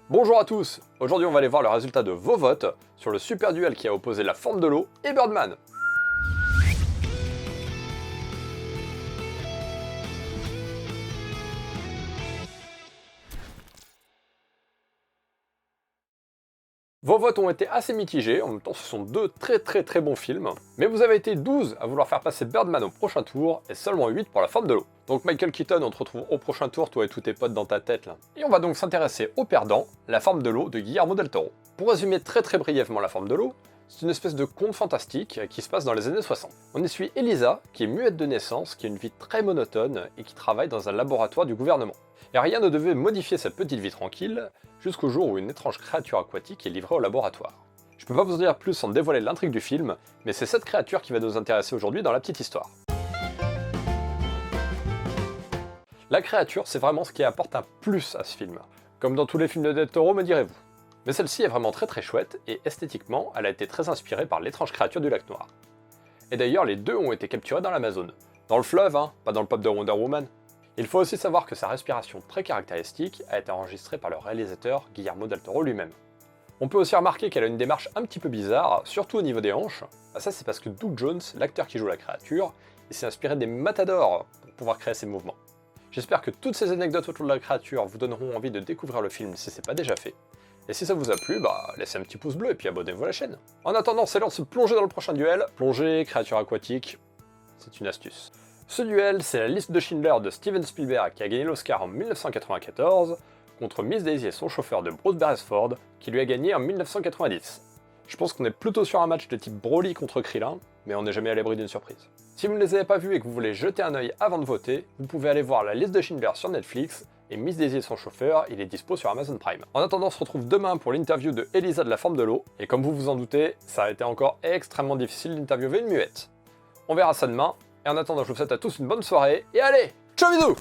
Bonjour à tous. Aujourd'hui on va aller voir le résultat de vos votes sur le super duel qui a opposé La Forme de l'eau et Birdman. Vos votes ont été assez mitigés, en même temps ce sont deux très bons films, mais vous avez été 12 à vouloir faire passer Birdman au prochain tour et seulement 8 pour La Forme de l'eau. Donc Michael Keaton, on te retrouve au prochain tour, toi et tous tes potes dans ta tête là. Et on va donc s'intéresser au perdant, La Forme de l'eau de Guillermo del Toro. Pour résumer très brièvement La Forme de l'eau, c'est une espèce de conte fantastique qui se passe dans les années 60. On y suit Elisa, qui est muette de naissance, qui a une vie très monotone et qui travaille dans un laboratoire du gouvernement. Et rien ne devait modifier cette petite vie tranquille, jusqu'au jour où une étrange créature aquatique est livrée au laboratoire. Je peux pas vous en dire plus sans dévoiler l'intrigue du film, mais c'est cette créature qui va nous intéresser aujourd'hui dans la petite histoire. La créature, c'est vraiment ce qui apporte un plus à ce film. Comme dans tous les films de Del Toro, me direz-vous. Mais celle-ci est vraiment très chouette, et esthétiquement, elle a été très inspirée par l'étrange créature du lac noir. Et d'ailleurs, les deux ont été capturés dans l'Amazone. Dans le fleuve, hein, pas dans le pub de Wonder Woman. Il faut aussi savoir que sa respiration très caractéristique a été enregistrée par le réalisateur Guillermo del Toro lui-même. On peut aussi remarquer qu'elle a une démarche un petit peu bizarre, surtout au niveau des hanches. Ça c'est parce que Doug Jones, l'acteur qui joue la créature, il s'est inspiré des matadors pour pouvoir créer ses mouvements. J'espère que toutes ces anecdotes autour de la créature vous donneront envie de découvrir le film si c'est pas déjà fait. Et si ça vous a plu, laissez un petit pouce bleu et puis abonnez-vous à la chaîne. En attendant, c'est l'heure de se plonger dans le prochain duel. Plonger, créature aquatique, c'est une astuce. Ce duel, c'est la liste de Schindler de Steven Spielberg qui a gagné l'Oscar en 1994 contre Miss Daisy et son chauffeur de Bruce Beresford qui lui a gagné en 1990. Je pense qu'on est plutôt sur un match de type Broly contre Krillin, mais on n'est jamais à l'abri d'une surprise. Si vous ne les avez pas vus et que vous voulez jeter un œil avant de voter, vous pouvez aller voir la liste de Schindler sur Netflix et Miss Daisy et son chauffeur, il est dispo sur Amazon Prime. En attendant, on se retrouve demain pour l'interview de Elisa de La Forme de l'eau, et comme vous vous en doutez, ça a été encore extrêmement difficile d'interviewer une muette. On verra ça demain. Et en attendant, je vous souhaite à tous une bonne soirée, et allez, ciao bisous!